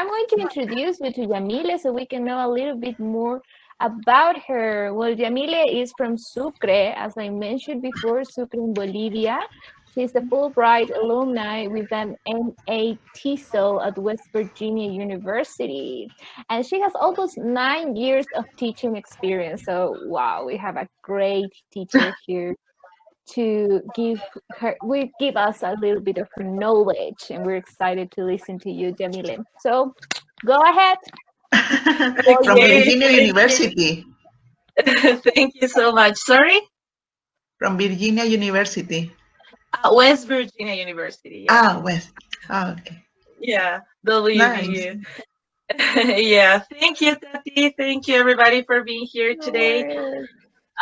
I'm going to introduce you to Yamile so we can know a little bit more about her. Well, Yamile is from Sucre, as I mentioned before, Sucre in Bolivia. She's a Fulbright alumni with an MA TESOL at West Virginia University. And she has almost 9 years of teaching experience. So, wow, we have a great teacher here to give us a little bit of her knowledge, and we're excited to listen to you, Jamile. So go ahead. From Virginia University. Thank you so much. Sorry? From Virginia University. West Virginia University. Yeah. West. Okay. Yeah, WVU. Nice. Yeah, thank you, Tati. Thank you, everybody, for being here today. No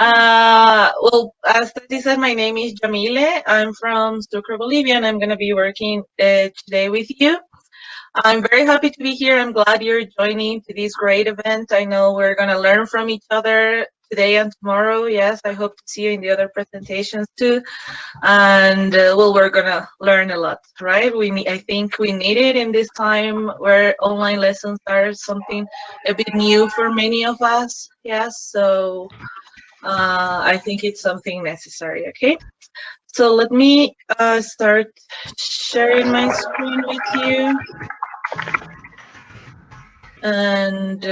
Well, as Tati said, my name is Jamile. I'm from Sucre, Bolivia, and I'm going to be working today with you. I'm very happy to be here. I'm glad you're joining to this great event. I know we're going to learn from each other today and tomorrow. Yes, I hope to see you in the other presentations too. And well, we're going to learn a lot, right? I think we need it in this time where online lessons are something a bit new for many of us. Yes, so I think it's something necessary, okay? So let me start sharing my screen with you. And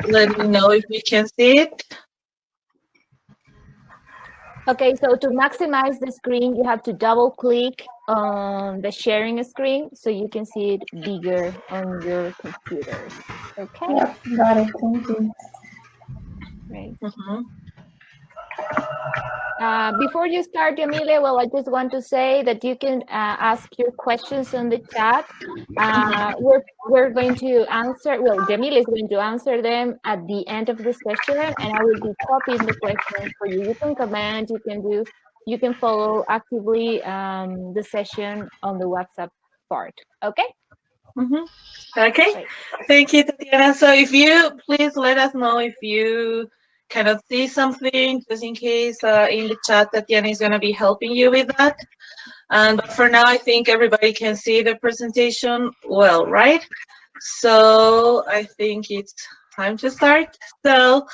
let me know if you can see it. Okay, so to maximize the screen, you have to double click on the sharing screen so you can see it bigger on your computers. Okay? Yep, got it. Thank you. Right. Mm-hmm. Before you start, Yamile, well, I just want to say that you can ask your questions on the chat. We're going to answer, well, Yamile is going to answer them at the end of the session, and I will be copying the questions for you. You can comment, you can follow actively the session on the WhatsApp part, okay? Mm-hmm. Okay, Right. Thank you, Tatiana. So if you please let us know if you cannot see something, just in case in the chat, Tatiana is going to be helping you with that. But for now, I think everybody can see the presentation well, right? So I think it's time to start. So,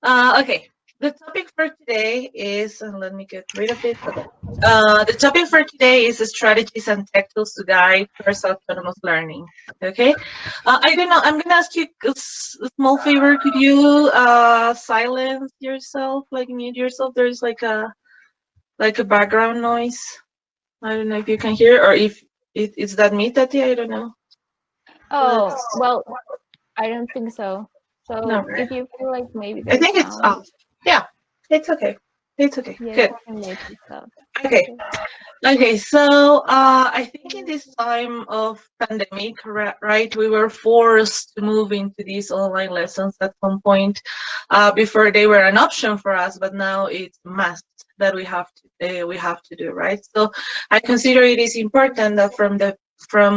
okay. The topic for today is, and let me get rid of it. Okay. The topic for today is strategies and tech tools to guide towards autonomous learning. Okay. I don't know. I'm going to ask you a small favor. Could you silence yourself, like mute yourself? There's like a background noise. I don't know if you can hear, or if it's that me, Tati. I don't know. Oh, well, I don't think so. So No. if you feel like maybe I think it's sound, off. Yeah, it's okay. It's okay. yes, Good. I can make it up. Okay. Okay. So I think in this time of pandemic, right, we were forced to move into these online lessons at some point. Before they were an option for us, but now it's must that we have to do, right? So I consider it is important that from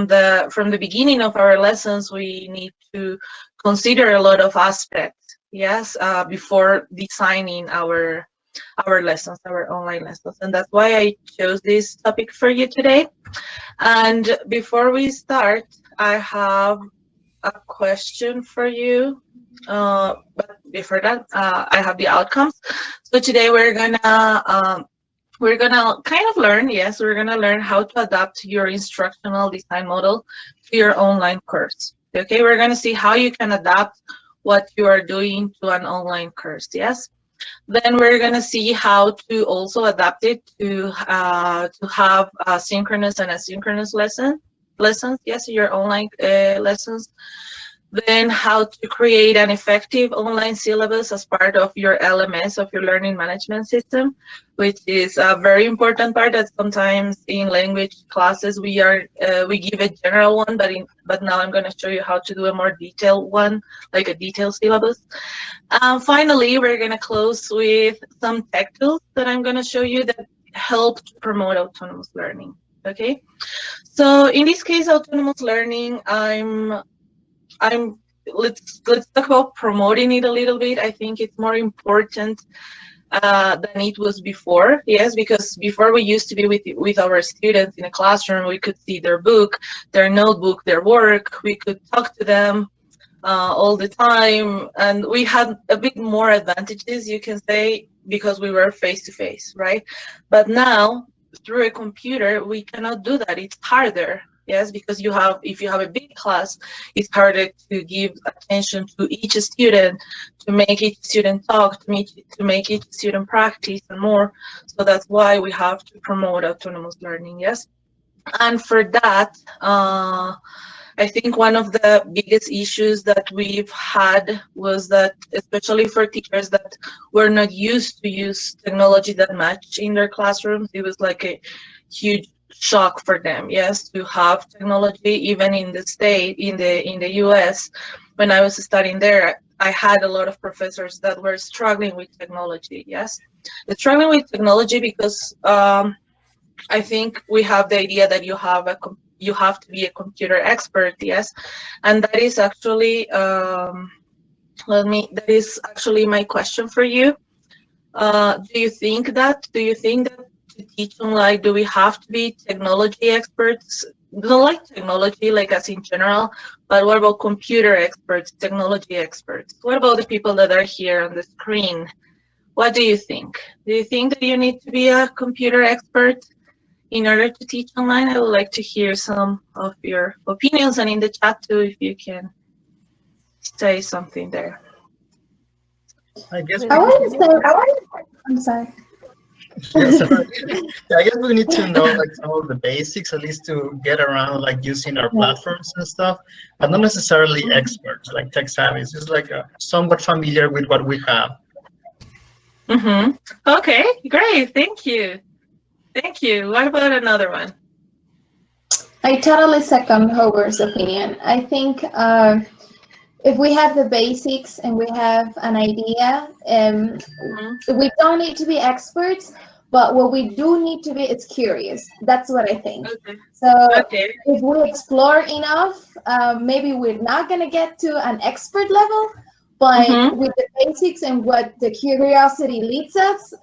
the beginning of our lessons, we need to consider a lot of aspects, yes, before designing our lessons, our online lessons. And that's why I chose this topic for you today. And before we start, I have a question for you. But before that, I have the outcomes. So today we're gonna kind of learn, yes, we're gonna learn how to adapt your instructional design model to your online course. Okay, we're gonna see how you can adapt what you are doing to an online course, yes. Then we're gonna see how to also adapt it to have synchronous and asynchronous lessons, yes, your online lessons. Then how to create an effective online syllabus as part of your LMS, of your learning management system, which is a very important part that sometimes in language classes we give a general one, but now I'm going to show you how to do a more detailed one, like a detailed syllabus. Finally, we're going to close with some tech tools that I'm going to show you that help to promote autonomous learning. Okay, so in this case, autonomous learning, let's talk about promoting it a little bit. I think it's more important than it was before. Yes, because before we used to be with our students in a classroom. We could see their book, their notebook, their work. We could talk to them all the time, and we had a bit more advantages, you can say, because we were face to face, right? But now through a computer we cannot do that. It's harder. Yes, because if you have a big class, it's harder to give attention to each student, to make each student talk, to make each student practice and more. So that's why we have to promote autonomous learning. Yes, and for that, I think one of the biggest issues that we've had was that, especially for teachers that were not used to use technology that much in their classrooms, it was like a huge shock for them. Yes, to have technology, even in the US. When I was studying there, I had a lot of professors that were struggling with technology. Yes, they're struggling with technology because I think we have the idea that you have to be a computer expert. Yes, and that is actually that is actually my question for you. Do you think that to teach online, do we have to be technology experts? Not like technology, like as in general, but what about computer experts, technology experts? What about the people that are here on the screen? What do you think? Do you think that you need to be a computer expert in order to teach online? I would like to hear some of your opinions, and in the chat too, if you can say something there. I guess I want to say, I'm sorry. yeah, sorry. Yeah, I guess we need to know like some of the basics, at least to get around like using our platforms and stuff, but not necessarily experts like tech savvy. It's just like somewhat familiar with what we have. Mm-hmm. Okay, great. Thank you. Thank you. What about another one? I totally second Hogarth's opinion. I think if we have the basics and we have an idea, we don't need to be experts, but what we do need to be is curious. That's what I think. Okay. So Okay. if we explore enough, maybe we're not going to get to an expert level, but with the basics and what the curiosity leads us,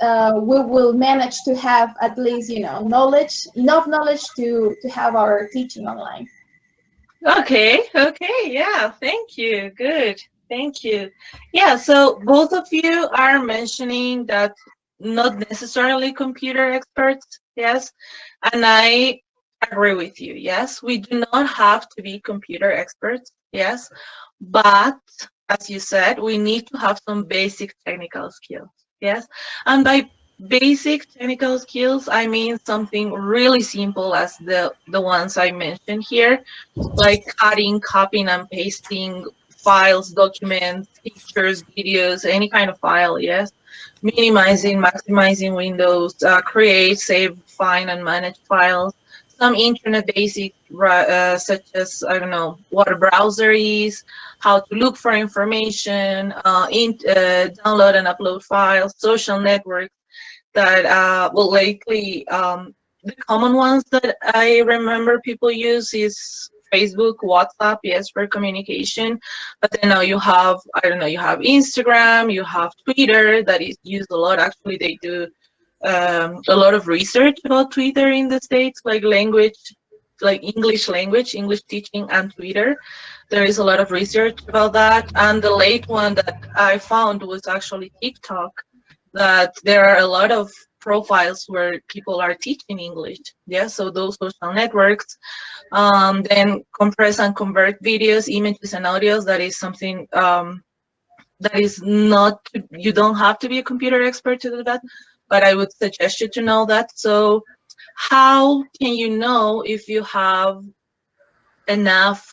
we will manage to have at least, enough knowledge to have our teaching online. Okay. Yeah, thank you. Good. Thank you. Yeah, so both of you are mentioning that not necessarily computer experts, yes, and I agree with you. Yes, we do not have to be computer experts, yes, but as you said, we need to have some basic technical skills, yes, and by basic technical skills, I mean something really simple as the ones I mentioned here, like cutting, copying, and pasting files, documents, pictures, videos, any kind of file, yes. Minimizing, maximizing windows, create, save, find, and manage files. Some internet basics, such as, I don't know, what a browser is, how to look for information, download and upload files, social networks that will likely, the common ones that I remember people use is Facebook, WhatsApp, yes, for communication. But then now you have, I don't know, you have Instagram, you have Twitter that is used a lot. Actually, they do a lot of research about Twitter in the States, like English language, English teaching, and Twitter. There is a lot of research about that. And the late one that I found was actually TikTok, that there are a lot of profiles where people are teaching English. Yeah, so those social networks, then compress and convert videos, images, and audios. That is something that is not, you don't have to be a computer expert to do that, but I would suggest you to know that. So how can you know if you have enough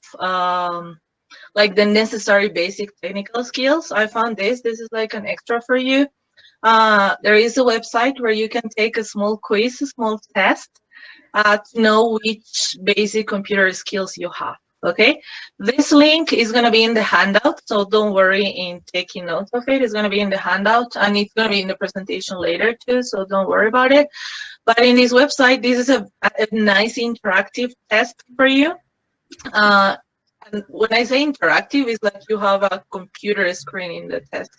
like the necessary basic technical skills? I found this is like an extra for you. There is a website where you can take a small quiz, a small test to know which basic computer skills you have. Okay, this link is going to be in the handout, so don't worry in taking notes of it. It's going to be in the handout, and it's going to be in the presentation later too, so don't worry about it. But in this website, this is a nice interactive test for you. and when I say interactive, it's like you have a computer screen in the test,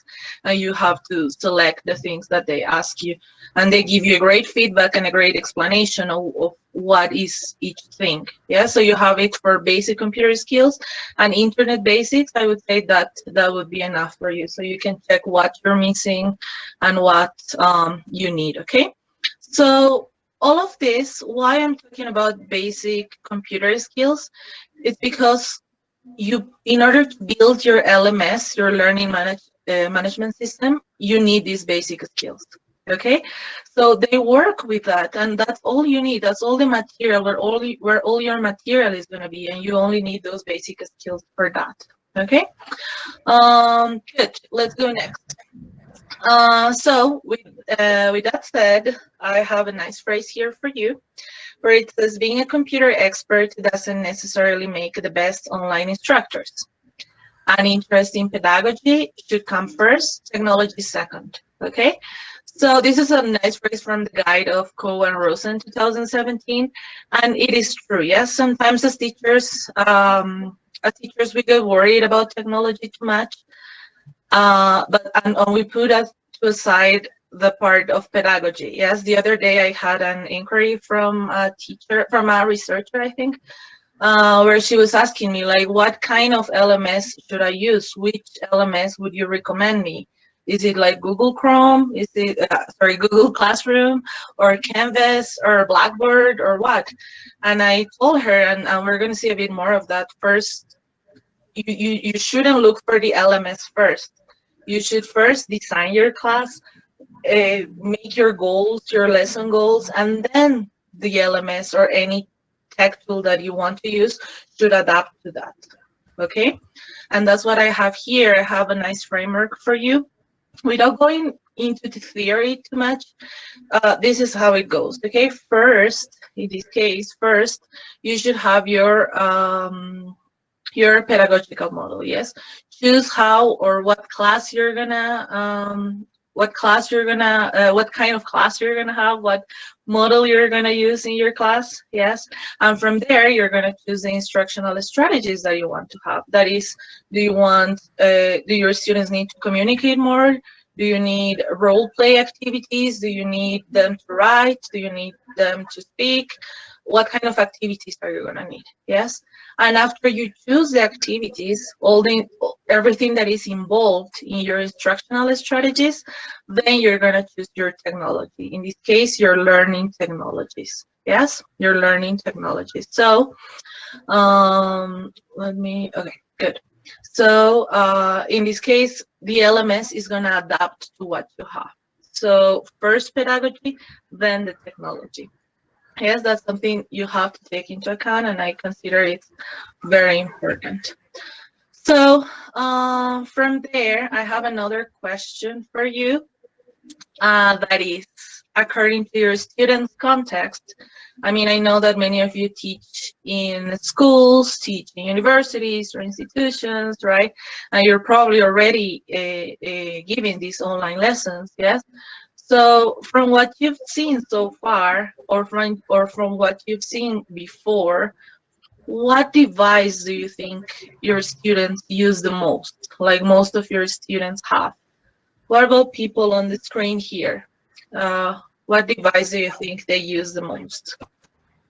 and you have to select the things that they ask you, and they give you a great feedback and a great explanation of what is each thing. Yeah, so you have it for basic computer skills and internet basics. I would say that that would be enough for you, so you can check what you're missing and what you need. Okay, so all of this, why I'm talking about basic computer skills, it's because you, in order to build your LMS, your learning management system, you need these basic skills. Okay, so they work with that, and that's all you need. That's all the material, where all your material is going to be, and you only need those basic skills for that. Okay, good. Let's go next. So with that said, I have a nice phrase here for you, where it says, being a computer expert doesn't necessarily make the best online instructors. An interest in pedagogy should come first, technology second. Okay, so this is a nice phrase from the guide of Coe and Rosen 2017, and it is true. Yes, sometimes as teachers, we get worried about technology too much, but we put to aside the part of pedagogy. Yes, the other day I had an inquiry from a researcher, I think, where she was asking me, like, what kind of LMS should I use? Which LMS would you recommend me? Is it like Google Chrome? Is it, Google Classroom, or Canvas, or Blackboard, or what? And I told her, and we're going to see a bit more of that. First, you shouldn't look for the LMS first. You should first design your class, make your goals, your lesson goals, and then the LMS or any tech tool that you want to use should adapt to that. Okay, and that's what I have here. I have a nice framework for you. Without going into the theory too much, this is how it goes. Okay, first, in this case, you should have your pedagogical model. Yes, choose how or what class you're gonna what kind of class you're gonna have, what model you're gonna use in your class. Yes, and from there you're gonna choose the instructional strategies that you want to have. That is, do your students need to communicate more? Do you need role play activities? Do you need them to write? Do you need them to speak? What kind of activities are you going to need? Yes, and after you choose the activities, everything that is involved in your instructional strategies, then you're going to choose your technology. In this case, your learning technologies. Yes, your learning technologies. So okay, good. So in this case, the LMS is going to adapt to what you have. So first pedagogy, then the technology. Yes, that's something you have to take into account, and I consider it very important. So from there, I have another question for you. That is, according to your student's context, I mean, I know that many of you teach in schools, teach in universities or institutions, right? And you're probably already giving these online lessons, yes? So from what you've seen so far, or from what you've seen before, what device do you think your students use the most, like most of your students have? What about people on the screen here? What device do you think they use the most?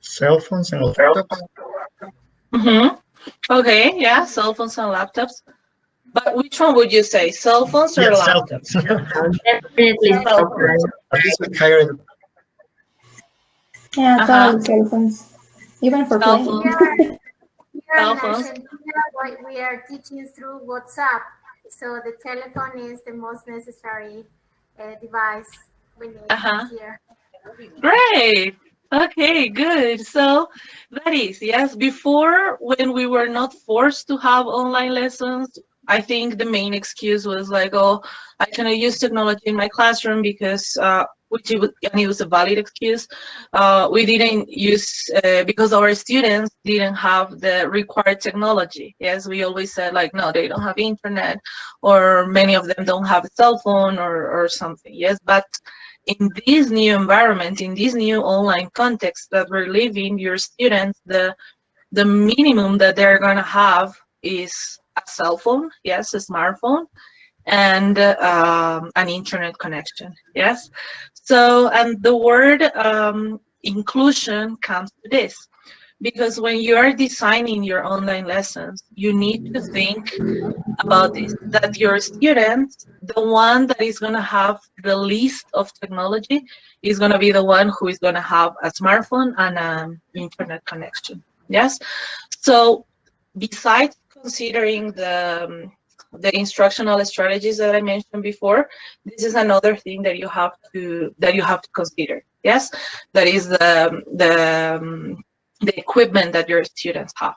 Cell phones and laptops. Okay, yeah, cell phones and laptops. But which one would you say, cell phones or laptops? Definitely cell phones. At least with higher. Yeah, probably cell phones. Even for Cell playing. phones. We are teaching through WhatsApp, so the telephone is the most necessary device we need here. Great. Okay, good. So that is, yes, before, when we were not forced to have online lessons, I think the main excuse was like, oh, I cannot use technology in my classroom because, it was a valid excuse. We didn't use, because our students didn't have the required technology. Yes, we always said like, no, they don't have internet, or many of them don't have a cell phone or something. Yes, but in this new environment, in this new online context that we're living, your students, the minimum that they're going to have is a cell phone, yes, a smartphone, and an internet connection, yes. So, and the word inclusion comes to this, because when you are designing your online lessons, you need to think about this, that your student, the one that is going to have the least of technology, is going to be the one who is going to have a smartphone and an internet connection, yes. So besides considering the instructional strategies that I mentioned before, this is another thing that you have to consider, yes. That is the equipment that your students have.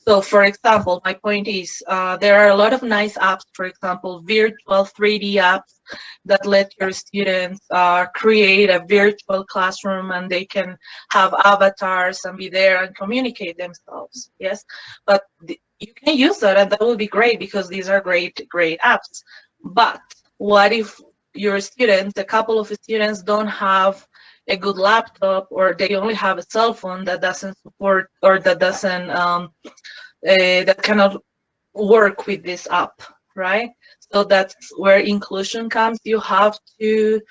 So for example, my point is there are a lot of nice apps, for example, virtual 3D apps that let your students create a virtual classroom, and they can have avatars and be there and communicate themselves, yes. But you can use that, and that will be great, because these are great apps. But what if your students, a couple of students, don't have a good laptop, or they only have a cell phone that doesn't support, or that doesn't that cannot work with this app, right? So that's where inclusion comes. You have to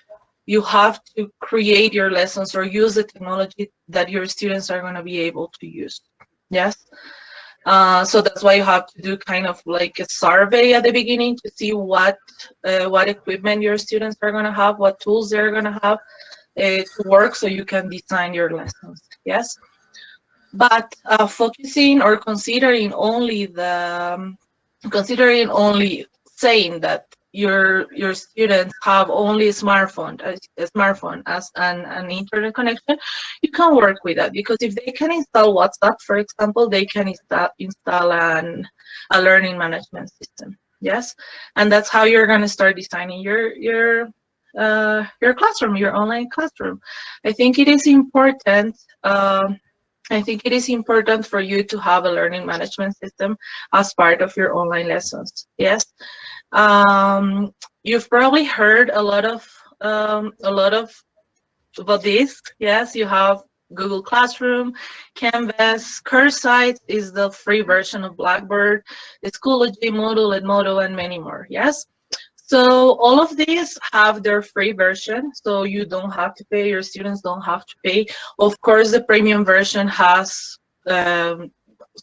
create your lessons or use the technology that your students are going to be able to use, yes. So that's why you have to do kind of like a survey at the beginning to see what equipment your students are going to have, what tools they're going to have to work, so you can design your lessons, yes. But focusing or considering only saying that your students have only a smartphone as an internet connection, you can work with that, because if they can install WhatsApp, for example, they can install a learning management system, yes. And that's how you're going to start designing your classroom, your online classroom. I think it is important. I think it is important for you to have a learning management system as part of your online lessons. Yes, you've probably heard a lot of about this. Yes, you have Google Classroom, Canvas, Cursite is the free version of Blackboard, Schoology, Moodle, Edmodo, and many more. Yes. So all of these have their free version, so you don't have to pay, your students don't have to pay. Of course, the premium version has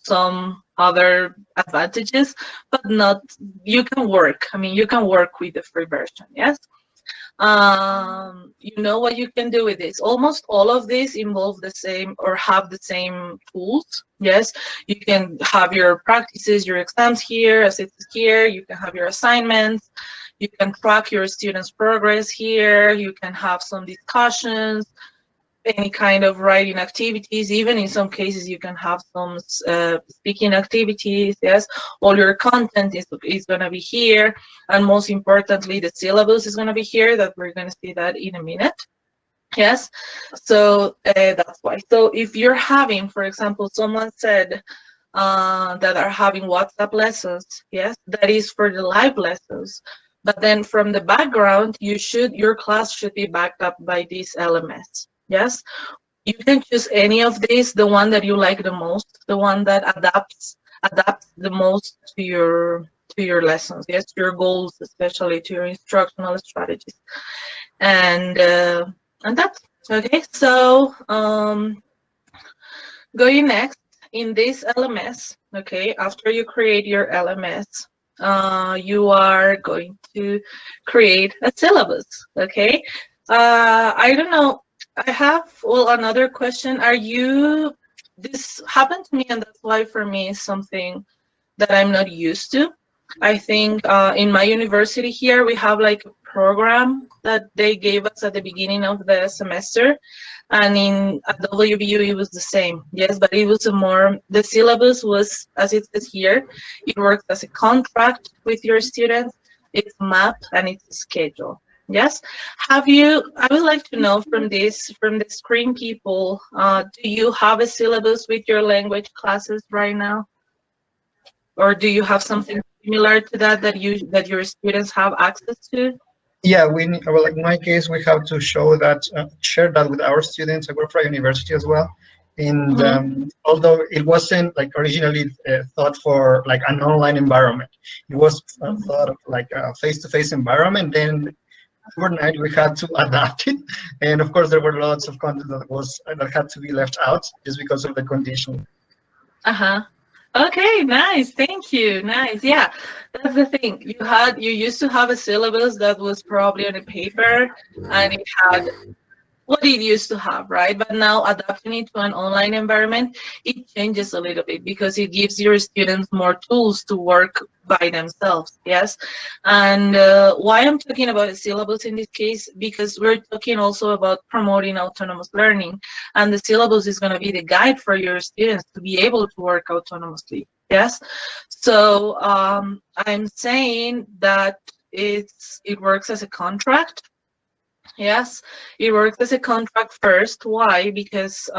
some other advantages, but not, you can work. I mean, you can work with the free version, yes? You know what you can do with this. Almost all of these involve the same or have the same tools, yes? You can have your practices, your exams here, as it's here. You can have your assignments. You can track your students' progress here. You can have some discussions, any kind of writing activities. Even in some cases, you can have some speaking activities. Yes, all your content is going to be here. And most importantly, the syllabus is going to be here. That we're going to see that in a minute. Yes, so that's why. So if you're having, for example, someone said that are having WhatsApp lessons, yes, that is for the live lessons. But then from the background, your class should be backed up by this LMS. Yes, you can choose any of these, the one that you like the most, the one that adapts the most to your lessons. Yes, to your goals, especially to your instructional strategies, and that's okay. So going next in this LMS, okay, after you create your LMS. You are going to create a syllabus, okay? I don't know, I have, well, another question. This happened to me, and that's why for me is something that I'm not used to. I think in my university here, we have like a program that they gave us at the beginning of the semester. And at WVU, it was the same. Yes, but it was the syllabus was, as it says here, it works as a contract with your students. It's a map and it's a schedule. Yes. I would like to know from the screen people, do you have a syllabus with your language classes right now? Or do you have something similar to that your students have access to? Yeah, like in my case, we have to show that, share that with our students. I work for a university as well, And although it wasn't like originally thought for like an online environment, it was thought of like a face-to-face environment. Then overnight we had to adapt it, and of course there were lots of content that had to be left out just because of the condition. Okay, nice. Thank you. Nice. Yeah, that's the thing. You used to have a syllabus that was probably on a paper, and it had what it used to have, right? But now adapting it to an online environment, it changes a little bit because it gives your students more tools to work by themselves, yes? And why I'm talking about a syllabus in this case, because we're talking also about promoting autonomous learning, and the syllabus is gonna be the guide for your students to be able to work autonomously, yes? So I'm saying that it works as a contract. Yes, it works as a contract first. Why? Because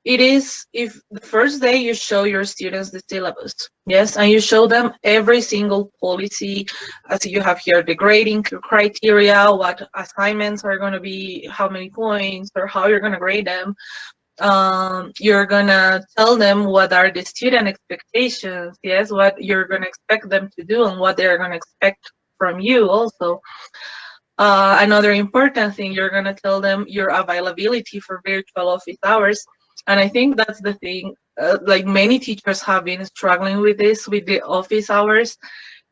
it is, if the first day you show your students the syllabus, yes, and you show them every single policy, as you have here, the grading criteria, what assignments are going to be, how many points, or how you're going to grade them. You're going to tell them what are the student expectations, yes, what you're going to expect them to do and what they're going to expect from you also. Another important thing, you're going to tell them your availability for virtual office hours. And I think that's the thing, like many teachers have been struggling with this, with the office hours,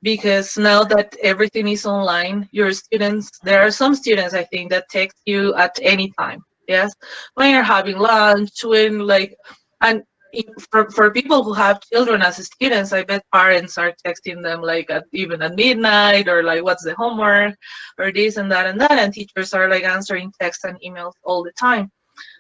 because now that everything is online, your students, there are some students, I think, that text you at any time, yes? When you're having lunch, when like, and for people who have children as students, I bet parents are texting them like even at midnight, or like what's the homework, or this and that and that, and teachers are like answering texts and emails all the time.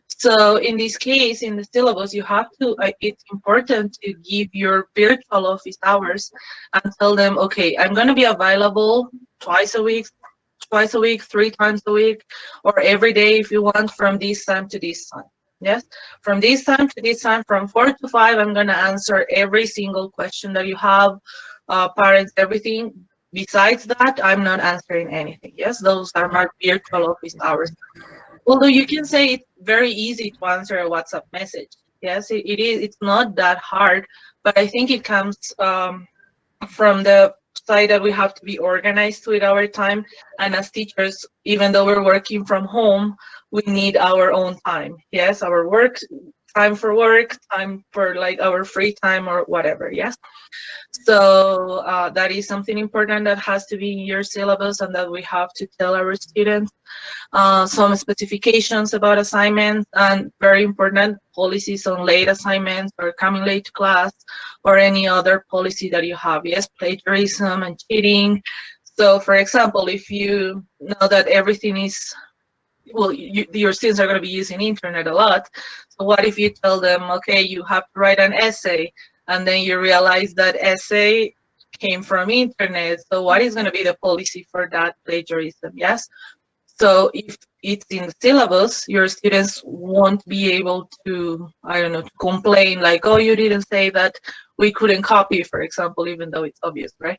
So in this case, in the syllabus, you have to, it's important to give your virtual office hours and tell them, okay, I'm going to be available twice a week, 3 times a week, or every day if you want, from this time to this time. Yes, from this time to this time, from 4 to 5, I'm going to answer every single question that you have, parents, everything. Besides that, I'm not answering anything. Yes, those are my virtual office hours. Although you can say it's very easy to answer a WhatsApp message. Yes, it is. It's not that hard, but I think it comes from the side that we have to be organized with our time. And as teachers, even though we're working from home, we need our own time. Yes, our work time for work, time for like our free time or whatever. Yes. So that is something important that has to be in your syllabus and that we have to tell our students. Some specifications about assignments, and very important, policies on late assignments or coming late to class, or any other policy that you have. Yes, plagiarism and cheating. So for example, if you know that everything is, well, your students are going to be using internet a lot. So what if you tell them, okay, you have to write an essay, and then you realize that essay came from internet. So what is going to be the policy for that plagiarism? Yes. So if it's in the syllabus, your students won't be able to, I don't know, to complain like, oh, you didn't say that we couldn't copy, for example, even though it's obvious, right?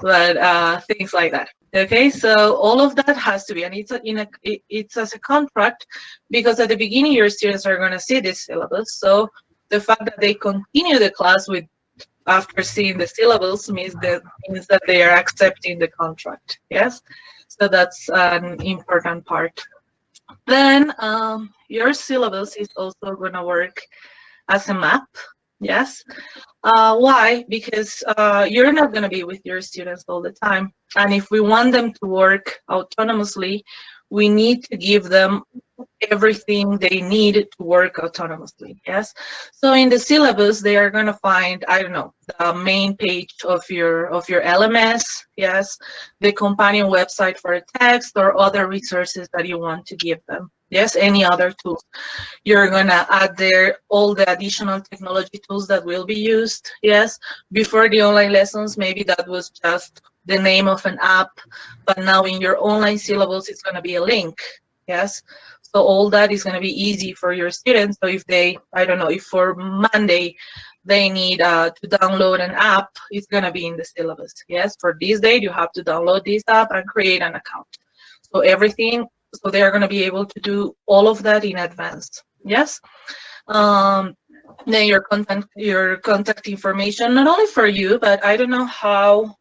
But things like that. Okay, so all of that has to be, and it's as a contract, because at the beginning your students are going to see this syllabus. So the fact that they continue the class with after seeing the syllabus means that they are accepting the contract. Yes, so that's an important part. Then your syllabus is also going to work as a map. Yes. Why? Because you're not going to be with your students all the time. And if we want them to work autonomously, we need to give them everything they need to work autonomously. Yes. So in the syllabus, they are going to find, I don't know, the main page of your LMS. Yes. The companion website for a text, or other resources that you want to give them. Yes, any other tools. You're going to add there all the additional technology tools that will be used. Yes, before the online lessons, maybe that was just the name of an app, but now in your online syllabus, it's going to be a link. Yes, so all that is going to be easy for your students. So if they, I don't know, if for Monday they need to download an app, it's going to be in the syllabus. Yes, for this day, you have to download this app and create an account. So everything. So they are going to be able to do all of that in advance. Yes. Then your contact information, not only for you, but I don't know how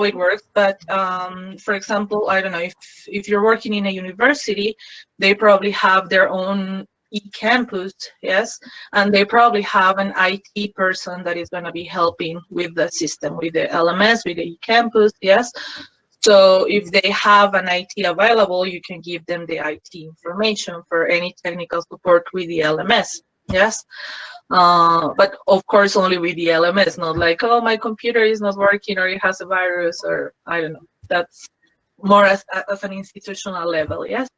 it works, but for example, I don't know, if you're working in a university, they probably have their own e-campus, yes, and they probably have an IT person that is going to be helping with the system, with the LMS, with the e-campus, yes. So if they have an IT available, you can give them the IT information for any technical support with the LMS, yes. But of course only with the LMS, not like, oh, my computer is not working or it has a virus, or I don't know. That's more as an institutional level, yes.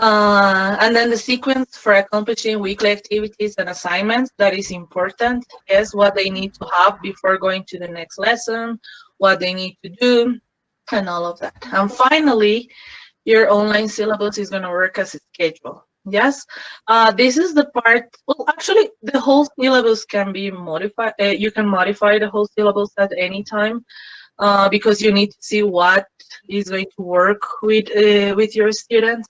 And then the sequence for accomplishing weekly activities and assignments, that is important. Yes, what they need to have before going to the next lesson, what they need to do, and all of that. And finally, your online syllabus is going to work as a schedule. Yes, this is the part, well, actually, the whole syllabus can be modified. You can modify the whole syllabus at any time because you need to see what is going to work with your students.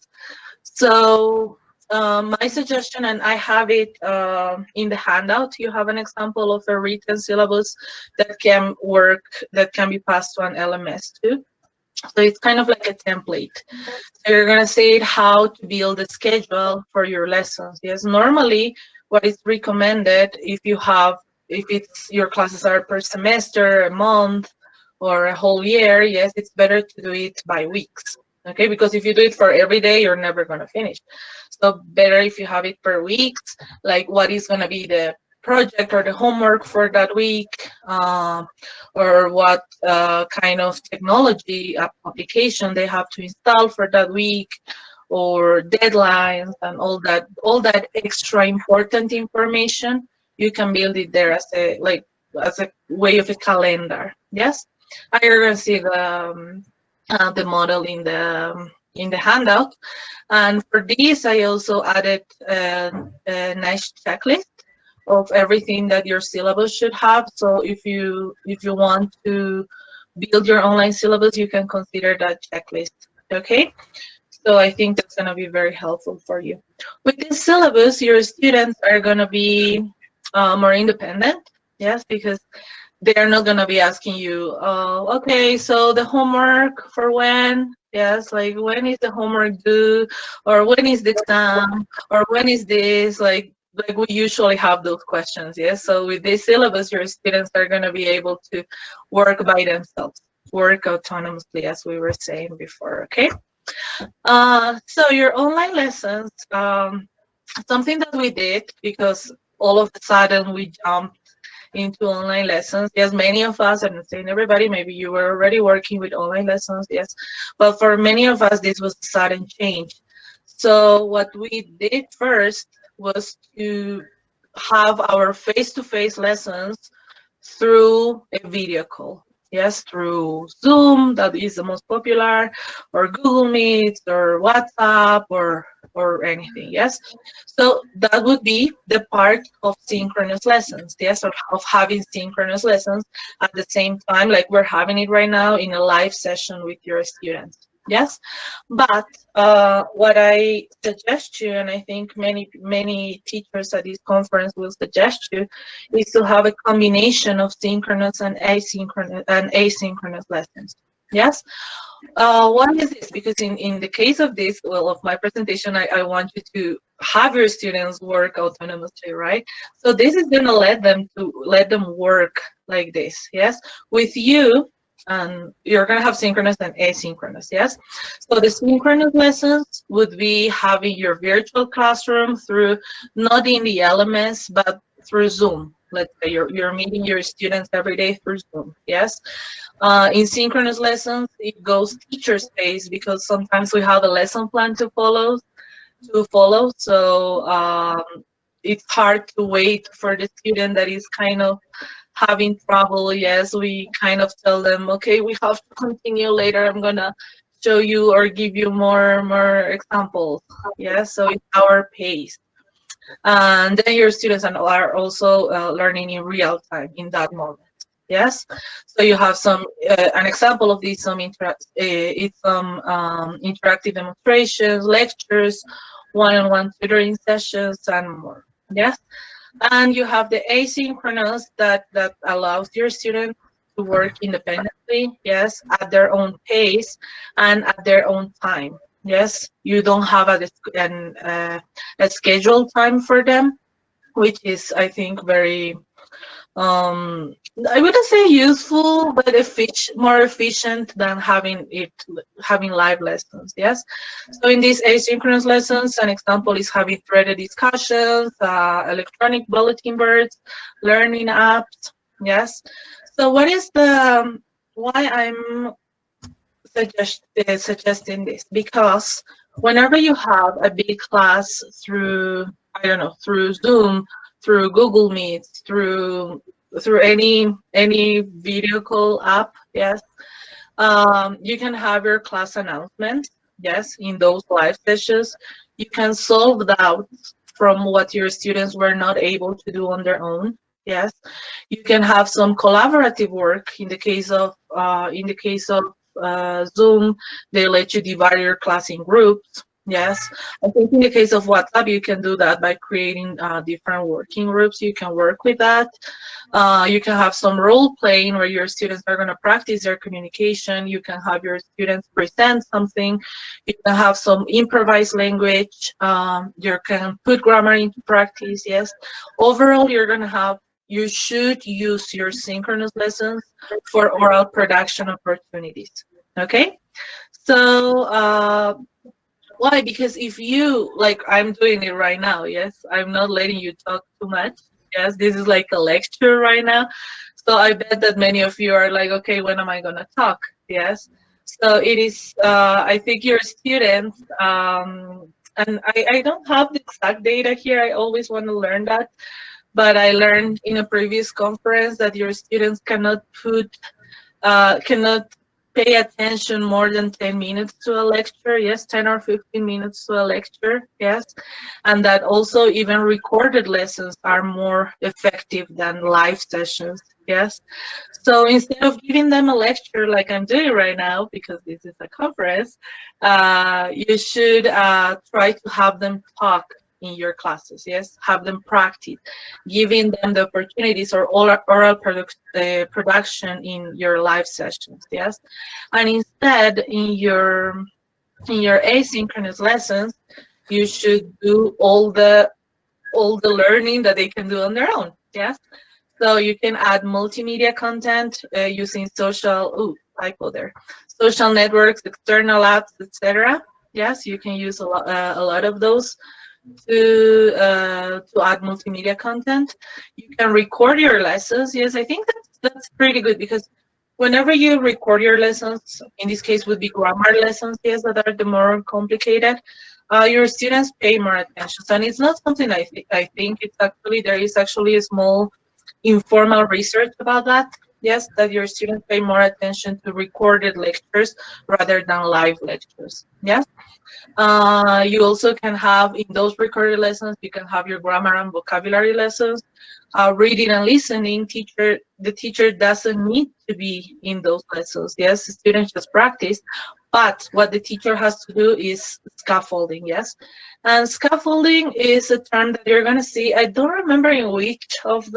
So my suggestion, and I have it in the handout, you have an example of a written syllabus that can work, that can be passed to an LMS too. So it's kind of like a template. So you're going to say how to build a schedule for your lessons. Yes, normally what is recommended if it's your classes are per semester, a month, or a whole year, yes, it's better to do it by weeks. Okay, because if you do it for every day, you're never going to finish. So better if you have it per weeks, like what is going to be the project or the homework for that week, or what kind of technology application they have to install for that week, or deadlines and all that extra important information. You can build it there as a way of a calendar. Yes, and you're going to see the model in the handout. And for this, I also added a nice checklist of everything that your syllabus should have. So if you want to build your online syllabus, you can consider that checklist. Okay, so I think that's going to be very helpful for you. With this syllabus, your students are going to be more independent. Yes, because they're not going to be asking you, okay, so the homework for when? Yes, like when is the homework due, or when is the exam, or when is this? Like we usually have those questions. Yes, so with this syllabus, your students are going to be able to work by themselves, work autonomously, as we were saying before. Okay, so your online lessons, something that we did because all of a sudden we jumped into online lessons. Yes, many of us, I'm not saying everybody, maybe you were already working with online lessons, yes, but for many of us, this was a sudden change. So what we did first was to have our face-to-face lessons through a video call. Yes, through Zoom, that is the most popular, or Google Meet, or WhatsApp, or anything. Yes, so that would be the part of synchronous lessons. Yes, of having synchronous lessons at the same time, like we're having it right now in a live session with your students. Yes, but what I suggest you, and I think many teachers at this conference will suggest you, is to have a combination of synchronous and asynchronous lessons. Yes. Why is this? Because in the case of this, well, of my presentation, I want you to have your students work autonomously, right? So this is going to let them work like this. Yes, with you. And you're going to have synchronous and asynchronous, yes? So the synchronous lessons would be having your virtual classroom through, not in the LMS, but through Zoom. Let's say you're meeting your students every day through Zoom, yes? In synchronous lessons, it goes teacher space because sometimes we have a lesson plan to follow. So it's hard to wait for the student that is kind of having trouble. Yes, we kind of tell them, okay, we have to continue later. I'm gonna show you or give you more examples. Yes, so it's our pace. And then your students are also learning in real time in that moment. Yes, so you have some an example of this, some interactive demonstrations, lectures, one-on-one tutoring sessions, and more. Yes. And you have the asynchronous that allows your students to work independently, yes, at their own pace and at their own time. Yes, you don't have a scheduled time for them, which is, I think, very I wouldn't say useful, but more efficient than having live lessons. Yes. So in these asynchronous lessons, an example is having threaded discussions, electronic bulletin boards, learning apps. Yes. So what is the why I'm suggesting this? Because whenever you have a big class through, I don't know, through Zoom, through Google Meet, through any video call app, yes, you can have your class announcement, yes, in those live sessions. You can solve doubts from what your students were not able to do on their own. Yes, you can have some collaborative work. In the case of Zoom, they let you divide your class in groups. Yes, I think in the case of WhatsApp, you can do that by creating different working groups. You can work with that. You can have some role playing where your students are going to practice their communication. You can have your students present something. You can have some improvised language. You can put grammar into practice. Yes, overall, you should use your synchronous lessons for oral production opportunities. Okay, so why? Because if you, like I'm doing it right now, yes, I'm not letting you talk too much. Yes, this is like a lecture right now. So I bet that many of you are like, okay, when am I going to talk? Yes. So it is, I think your students, and I don't have the exact data here. I always want to learn that. But I learned in a previous conference that your students cannot pay attention more than 10 minutes to a lecture. Yes, 10 or 15 minutes to a lecture. Yes, and that also even recorded lessons are more effective than live sessions. Yes, so instead of giving them a lecture like I'm doing right now, because this is a conference, you should try to have them talk in your classes. Yes, have them practice, giving them the opportunities or oral production in your live sessions. Yes, and instead in your asynchronous lessons, you should do all the learning that they can do on their own. Yes, so you can add multimedia content using social networks, external apps, etc. Yes, you can use a lot of those to add multimedia content. You can record your lessons. Yes, I think that's pretty good, because whenever you record your lessons, in this case would be grammar lessons, yes, that are the more complicated, your students pay more attention. And it's not something I think it's actually, there is actually a small informal research about that. Yes, that your students pay more attention to recorded lectures rather than live lectures. Yes. You also can have, in those recorded lessons, you can have your grammar and vocabulary lessons. Reading and listening, the teacher doesn't need to be in those lessons. Yes, the students just practice, but what the teacher has to do is scaffolding. Yes, and scaffolding is a term that you're going to see. I don't remember in which of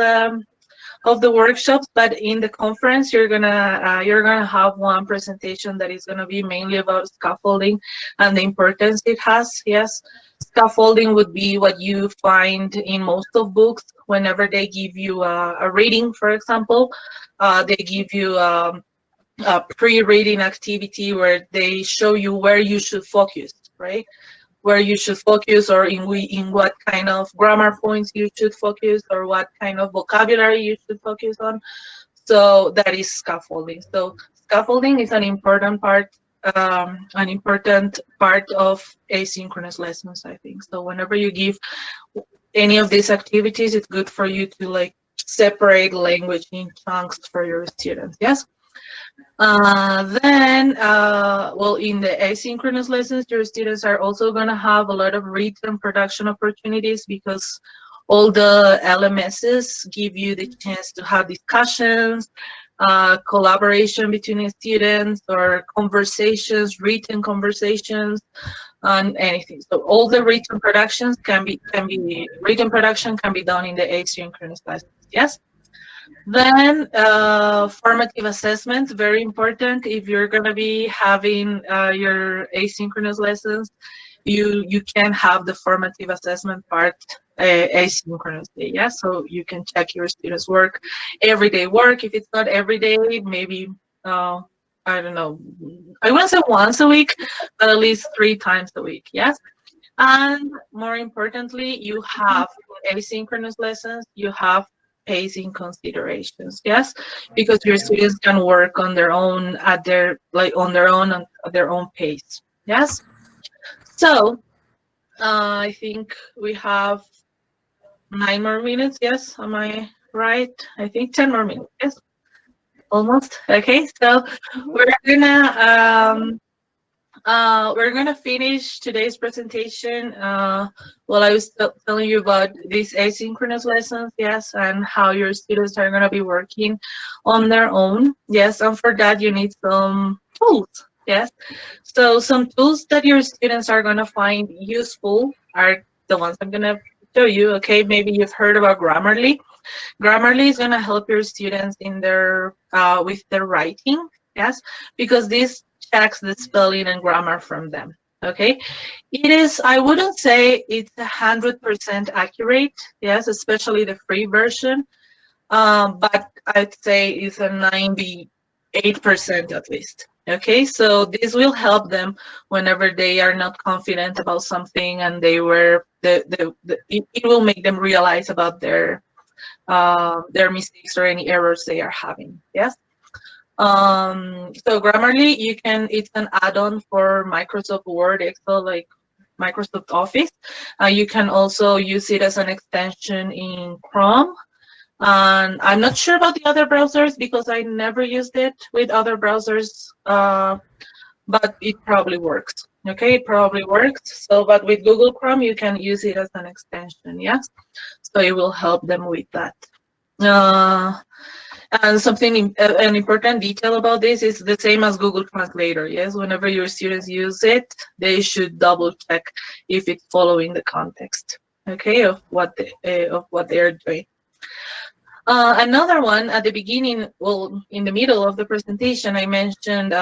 the workshops, but in the conference you're gonna have one presentation that is gonna be mainly about scaffolding and the importance it has. Yes, scaffolding would be what you find in most of books whenever they give you a reading. For example, they give you a pre-reading activity where they show you where you should focus, right? Where you should focus, or in what kind of grammar points you should focus, or what kind of vocabulary you should focus on. So that is scaffolding. So scaffolding is an important part of asynchronous lessons, I think. So whenever you give any of these activities, it's good for you to like separate language in chunks for your students. Yes. Well, in the asynchronous lessons, your students are also going to have a lot of written production opportunities, because all the LMSs give you the chance to have discussions, collaboration between the students, or conversations, written conversations. on anything. So all the written productions written production can be done in the asynchronous lessons. Yes. Then formative assessments, very important. If you're going to be having your asynchronous lessons, you can have the formative assessment part asynchronously. Yeah, so you can check your students' work, everyday work. If it's not every day, maybe I don't know, I wouldn't say once a week, but at least 3 times a week. Yes. And more importantly, you have asynchronous lessons, you have pacing considerations. Yes, because your students can work on their own at their own pace. Yes. So I think we have 9 more minutes. Yes, am I right? I think 10 more minutes. Yes, almost. Okay, so we're gonna finish today's presentation. Well, I was telling you about these asynchronous lessons, yes, and how your students are gonna be working on their own. Yes, and for that you need some tools. Yes, so some tools that your students are gonna find useful are the ones I'm gonna show you. Okay, maybe you've heard about Grammarly. Grammarly is gonna help your students in their with their writing. Yes, because this checks the spelling and grammar from them. Okay, it is, I wouldn't say it's 100% accurate. Yes, especially the free version, but I'd say it's a 98% at least. Okay, so this will help them whenever they are not confident about something, and it will make them realize about their mistakes or any errors they are having. Yes. So Grammarly, it's an add-on for Microsoft Word, Excel, like Microsoft Office. You can also use it as an extension in Chrome. And I'm not sure about the other browsers because I never used it with other browsers, but it probably works. Okay, it probably works. So, but with Google Chrome, you can use it as an extension. Yes, so it will help them with that. And something, an important detail about this is the same as Google Translator. Yes, whenever your students use it, they should double check if it's following the context, okay, of what they are doing. Another one at the beginning, well, in the middle of the presentation, I mentioned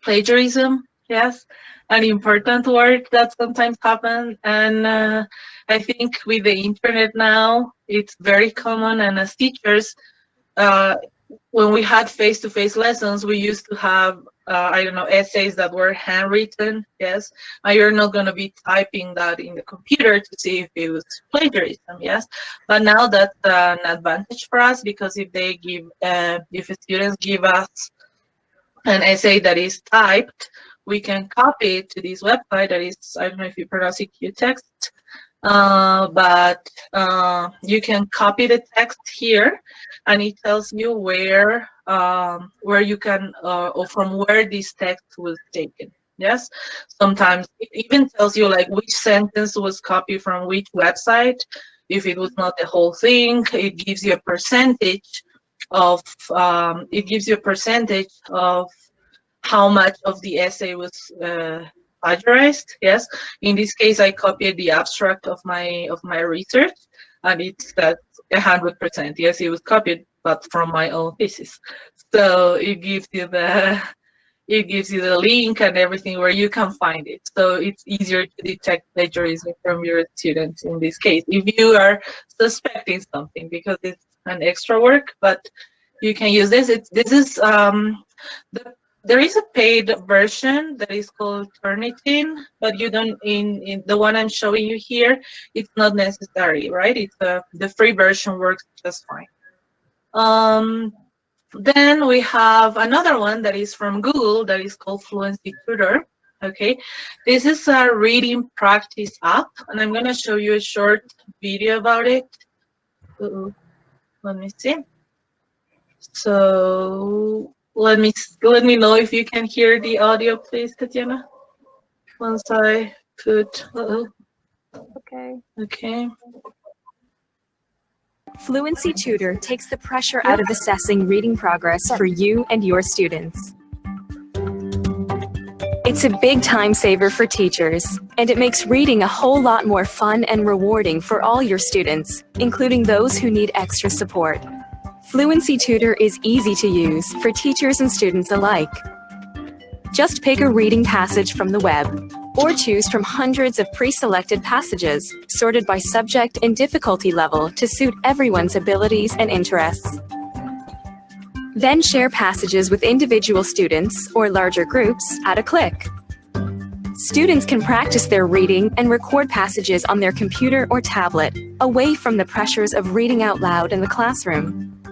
plagiarism. Yes, an important word that sometimes happens, and I think with the internet now, it's very common. And as teachers, when we had face-to-face lessons, we used to have I don't know, essays that were handwritten. Yes, and you're not going to be typing that in the computer to see if it was plagiarism. Yes, but now that's an advantage for us, because if students give us an essay that is typed, we can copy it to this website that is, I don't know if you pronounce it, QText, but you can copy the text here, and it tells you where you can, or from where this text was taken. Yes, sometimes it even tells you like which sentence was copied from which website. If it was not the whole thing, it gives you a percentage of how much of the essay was plagiarized. Yes, in this case, I copied the abstract of my research, and it's that 100%. Yes, it was copied, but from my own thesis. So it gives you the link and everything where you can find it. So it's easier to detect plagiarism from your students in this case, if you are suspecting something, because it's an extra work, but you can use this. There is a paid version that is called Turnitin, but you don't, in the one I'm showing you here, it's not necessary, right? It's the free version works just fine. Then we have another one that is from Google that is called Fluency Tutor. Okay, this is a reading practice app, and I'm going to show you a short video about it. Let me see. So let me know if you can hear the audio, please, Tatiana. Once I put. Okay. Okay. Fluency Tutor takes the pressure out of assessing reading progress for you and your students. It's a big time saver for teachers, and it makes reading a whole lot more fun and rewarding for all your students, including those who need extra support. Fluency Tutor is easy to use for teachers and students alike. Just pick a reading passage from the web, or choose from hundreds of pre-selected passages sorted by subject and difficulty level to suit everyone's abilities and interests. Then share passages with individual students or larger groups at a click. Students can practice their reading and record passages on their computer or tablet, away from the pressures of reading out loud in the classroom.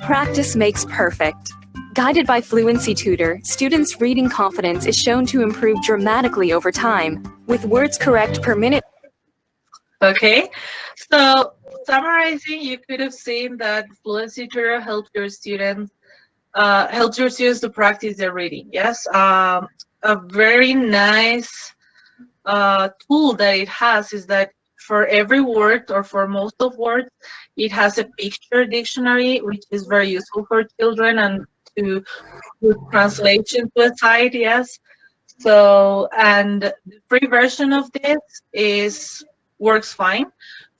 Practice makes perfect. Guided by Fluency Tutor, students' reading confidence is shown to improve dramatically over time, with words correct per minute. Okay, so summarizing, you could have seen that Fluency Tutor helps your students to practice their reading. Yes, a very nice tool that it has is that for every word, or for most of words, it has a picture dictionary, which is very useful for children and to put translation to a side. Yes, so, and the free version of this works fine.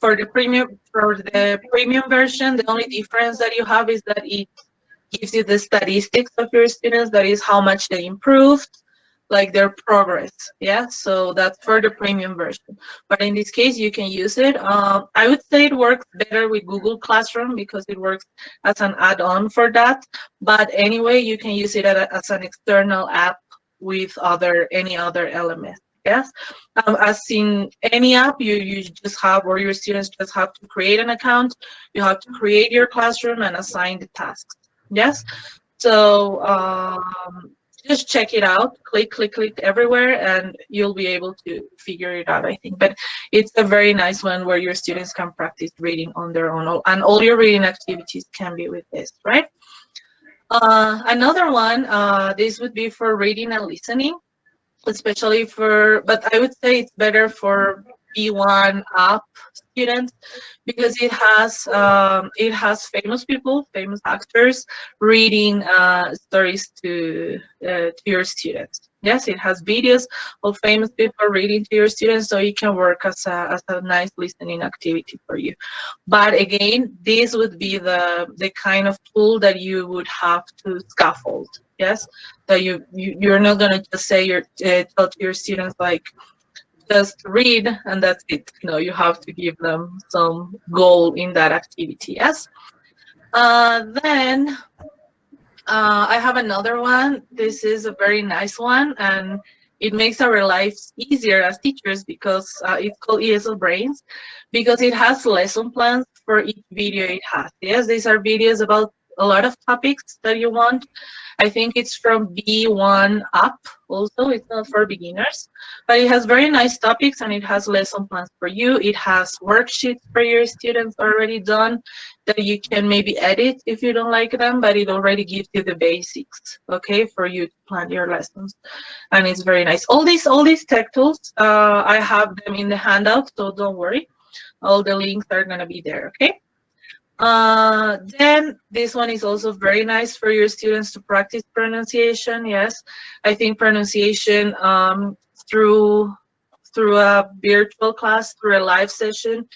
For the premium version, the only difference that you have is that it gives you the statistics of your students, that is how much they improved, like their progress. Yeah, so that's for the premium version. But in this case, you can use it. I would say it works better with Google Classroom because it works as an add-on for that. But anyway, you can use it as an external app with any other element. Yes, as in any app, you just have, or your students just have to create an account. You have to create your classroom and assign the tasks. Yes, so just check it out. Click everywhere, and you'll be able to figure it out, I think. But it's a very nice one where your students can practice reading on their own, and all your reading activities can be with this, right? Another one, this would be for reading and listening, especially but I would say it's better for B1 up students because it has famous people, famous actors reading stories to your students. Yes, it has videos of famous people reading to your students, so it can work as a nice listening activity for you. But again, this would be the kind of tool that you would have to scaffold. Yes, that you're not gonna just say tell to your students like just read and that's it. No, you have to give them some goal in that activity. Yes. Then I have another one. This is a very nice one, and it makes our lives easier as teachers because it's called ESL Brains, because it has lesson plans for each video it has. Yes, these are videos about a lot of topics that you want. I think it's from B1 up also. It's not for beginners, but it has very nice topics and it has lesson plans for you. It has worksheets for your students already done that you can maybe edit if you don't like them, but it already gives you the basics, okay, for you to plan your lessons. And it's very nice. All these tech tools, I have them in the handout, so don't worry. All the links are gonna be there, okay? Then this one is also very nice for your students to practice pronunciation. Yes, I think pronunciation through a virtual class, through a live session,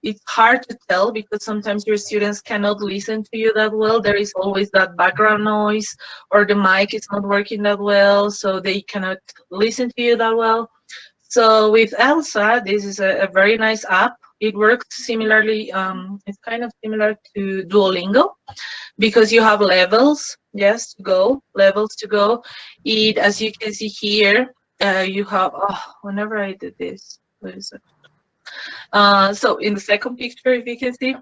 it's hard to tell because sometimes your students cannot listen to you that well. There is always that background noise, or the mic is not working that well, so they cannot listen to you that well. So with ELSA, this is a very nice app. It works similarly, it's kind of similar to Duolingo because you have levels, yes, levels to go. It, as you can see here, you have, whenever I did this, what is it? So in the second picture, if you can see,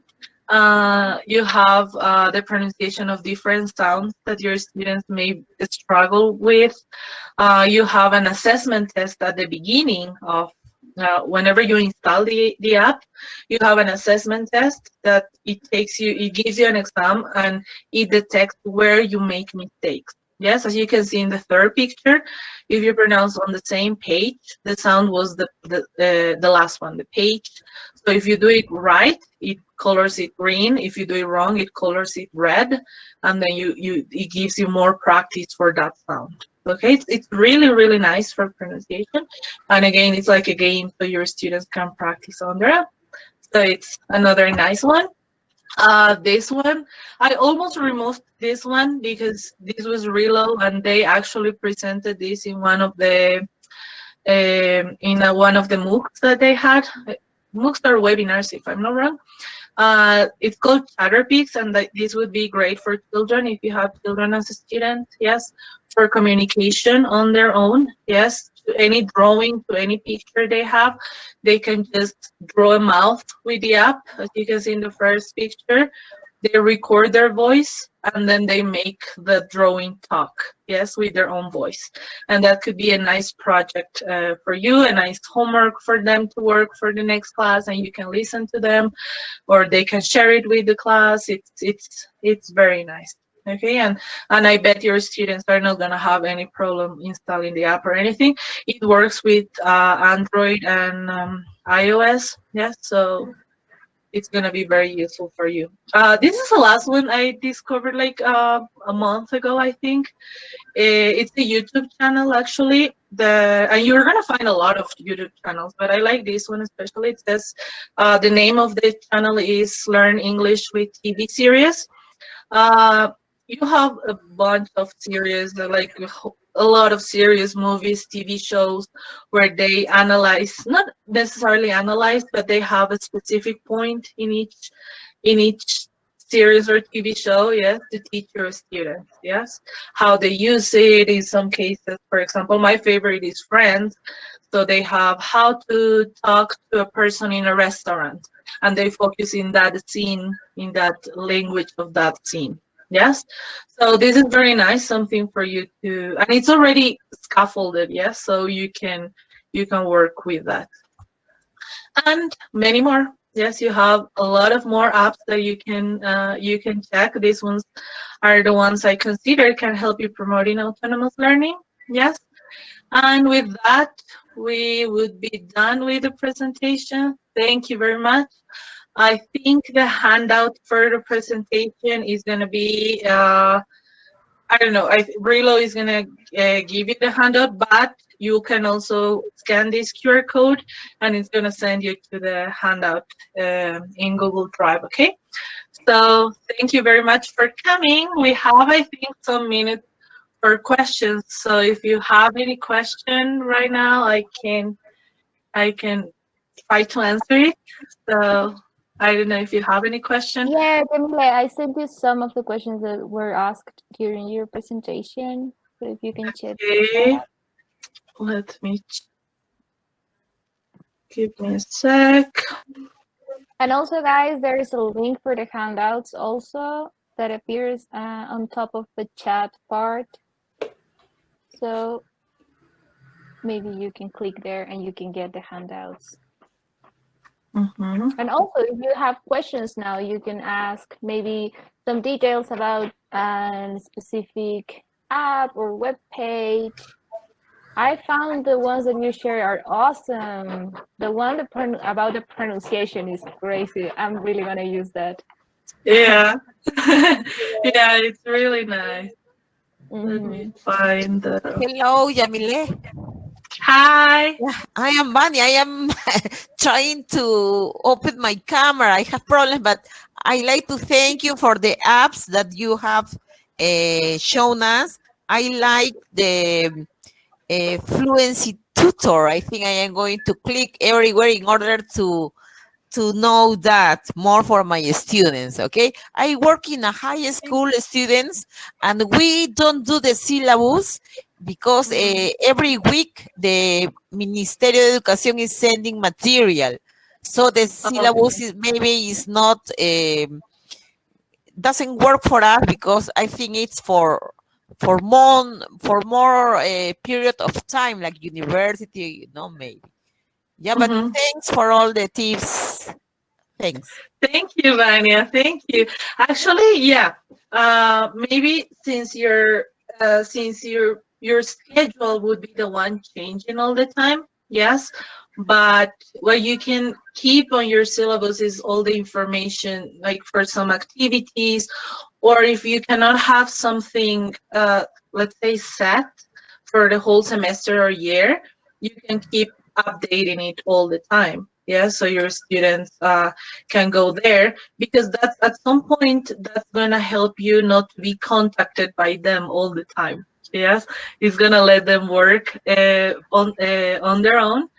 you have the pronunciation of different sounds that your students may struggle with. You have an assessment test at the beginning of whenever you install the app. You have an assessment test that it gives you an exam and it detects where you make mistakes. Yes, as you can see in the third picture, if you pronounce on the same page, the sound was the last one, the page. So if you do it right, it colors it green. If you do it wrong, it colors it red, and then it gives you more practice for that sound. Okay, it's really, really nice for pronunciation. And again, it's like a game so your students can practice on their own. So it's another nice one. This one, I almost removed this one because this was Relo, and they actually presented this in one of the one of the MOOCs that they had. MOOCs or webinars, if I'm not wrong. It's called Chatterpix, and this would be great for children if you have children as a student. Yes, for communication on their own. Yes, to any drawing, to any picture they have, they can just draw a mouth with the app. As you can see in the first picture, they record their voice and then they make the drawing talk, yes, with their own voice. And that could be a nice project for you, a nice homework for them to work for the next class, and you can listen to them, or they can share it with the class. It's very nice. Okay, and I bet your students are not gonna have any problem installing the app or anything. It works with Android and iOS, yes, so it's gonna be very useful for you. This is the last one I discovered like a month ago, I think. It's a YouTube channel actually. And you're gonna find a lot of YouTube channels, but I like this one especially. It says the name of the channel is Learn English with TV Series. You have a bunch of series, like a lot of series, movies, TV shows, where they analyze, not necessarily analyze, but they have a specific point in each series or TV show, yes, to teach your students, yes, how they use it. In some cases, for example, my favorite is Friends. So they have how to talk to a person in a restaurant, and they focus in that scene, in that language of that scene. Yes, so this is very nice, something for you to, and it's already scaffolded, yes, so you can work with that. And many more. Yes, you have a lot of more apps that you can check. These ones are the ones I consider can help you promoting autonomous learning. Yes, and with that, we would be done with the presentation. Thank you very much. I think the handout for the presentation is going to be, I don't know, Relo is going to give you the handout, but you can also scan this QR code and it's going to send you to the handout in Google Drive, okay? So thank you very much for coming. We have, I think, some minutes for questions. So if you have any question right now, I can try to answer it. So I don't know if you have any questions. Yeah, Camila, I sent you some of the questions that were asked during your presentation. So if you can check. Okay. Let me give me a sec. And also, guys, there is a link for the handouts also that appears on top of the chat part. So maybe you can click there and you can get the handouts. Mm-hmm. And also, if you have questions now, you can ask maybe some details about a specific app or web page. I found the ones that you share are awesome. The one about the pronunciation is crazy. I'm really gonna use that. Yeah, yeah, it's really nice. Mm-hmm. Let me find the. Hello, Yamile. Hi. I am Vani. I am trying to open my camera. I have problems, but I like to thank you for the apps that you have shown us. I like the Fluency Tutor. I think I am going to click everywhere in order to know that more for my students, okay? I work in a high school students, and we don't do the syllabus because every week the Ministerio de Educación is sending material. So the syllabus is not, doesn't work for us because I think it's for more period of time, like university, maybe. Yeah, but thanks for all the tips. Thanks. Thank you, Vania. Thank you. Actually, yeah. Maybe since your schedule would be the one changing all the time, yes. But what you can keep on your syllabus is all the information, like for some activities, or if you cannot have something, let's say set for the whole semester or year, you can keep updating it all the time. Yeah, so your students can go there, because that's at some point that's gonna help you not to be contacted by them all the time. Yes, it's gonna let them work on their own.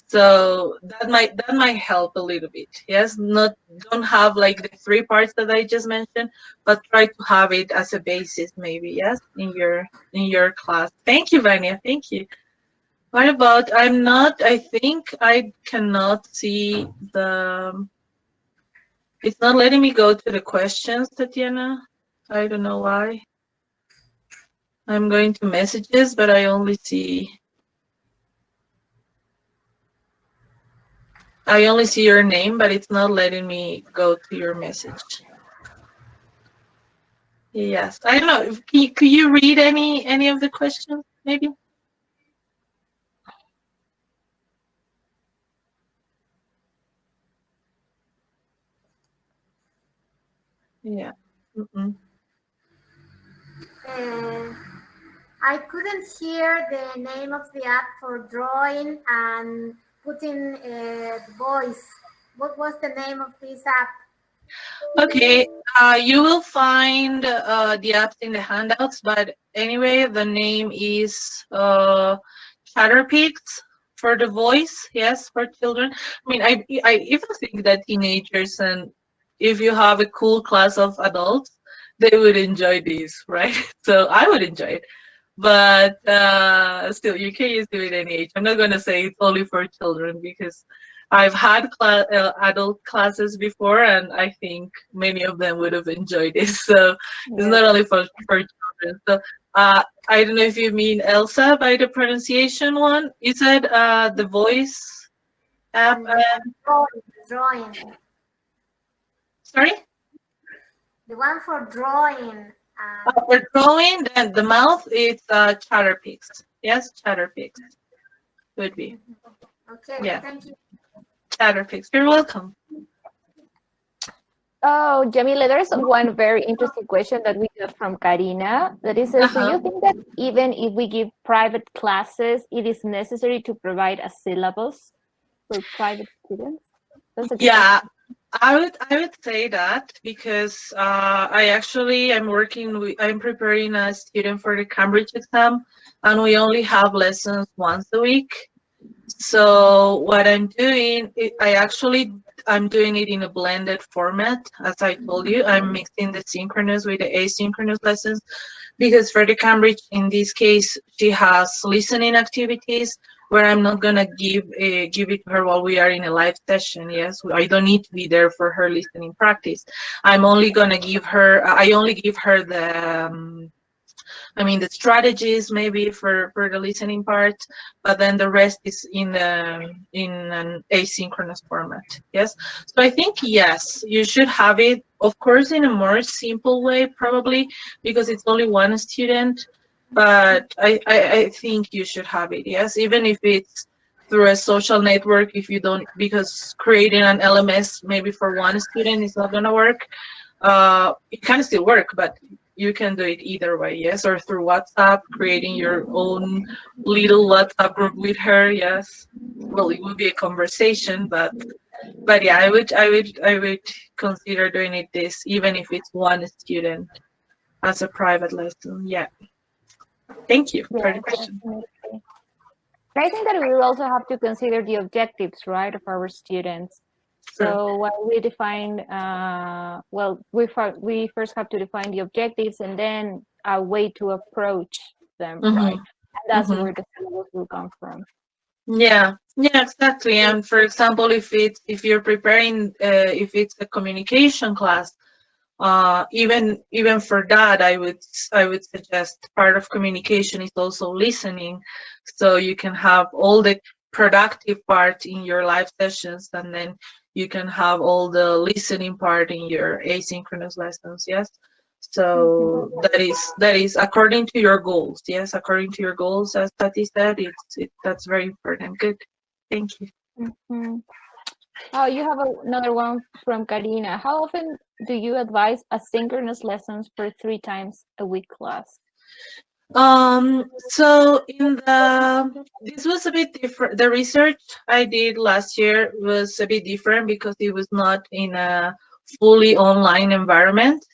So that might help a little bit. Yes, don't have like the 3 parts that I just mentioned, but try to have it as a basis, maybe. Yes, in your class. Thank you, Vania. Thank you. What about, I think I cannot see it's not letting me go to the questions, Tatiana. I don't know why. I'm going to messages, but I only see your name, but it's not letting me go to your message. Yes, I don't know. Could you read any of the questions, maybe? Yeah. I couldn't hear the name of the app for drawing and putting the voice. What was the name of this app? Okay, you will find the apps in the handouts, but anyway, the name is Chatterpix for the voice. Yes, for children. I mean, I even think that teenagers, and if you have a cool class of adults, they would enjoy this, right? So I would enjoy it. But still, you can use it at any age. I'm not going to say it's only for children, because I've had adult classes before, and I think many of them would have enjoyed it. So it's not only for children. So I don't know if you mean Elsa by the pronunciation one. You said the voice app. Drawing. Sorry? The one for drawing. For drawing, then the mouth is Chatterpix. Yes, Chatterpix would be. Okay, yeah. Thank you. Chatterpix, you're welcome. Oh, Jamila, there's one very interesting question that we got from Karina that is, do you think that even if we give private classes, it is necessary to provide a syllabus for private students? That's a good question. I would say that, because I'm preparing a student for the Cambridge exam, and we only have lessons once a week. So what I'm doing, I'm doing it in a blended format. As I told you, I'm mixing the synchronous with the asynchronous lessons, because for the Cambridge, in this case, she has listening activities where I'm not gonna give it to her while we are in a live session. Yes, I don't need to be there for her listening practice. I only give her the the strategies maybe for the listening part, but then the rest is in an asynchronous format. Yes, so I think yes, you should have it, of course, in a more simple way, probably because it's only one student, but I think you should have it. Yes, even if it's through a social network, if you don't, because creating an LMS maybe for one student is not going to work. It can still work, but you can do it either way. Yes, or through WhatsApp, creating your own little WhatsApp group with her. Yes, well, it would be a conversation, but yeah, I would consider doing it this, even if it's one student, as a private lesson. Yeah. Thank you for the question. I think that we will also have to consider the objectives, right, of our students. So while we define, we first have to define the objectives and then a way to approach them, right? And that's where the syllabus will come from. Yeah, exactly. And for example, if you're preparing, if it's a communication class, even for that, I would suggest part of communication is also listening, so you can have all the productive part in your live sessions, and then you can have all the listening part in your asynchronous lessons. Yes, so that is according to your goals. Yes, according to your goals, as Tati said, that's very important. Good, thank you. Oh, you have another one from Karina. How often do you advise asynchronous lessons for 3 times a week class? So this was a bit different. The research I did last year was a bit different because it was not in a fully online environment.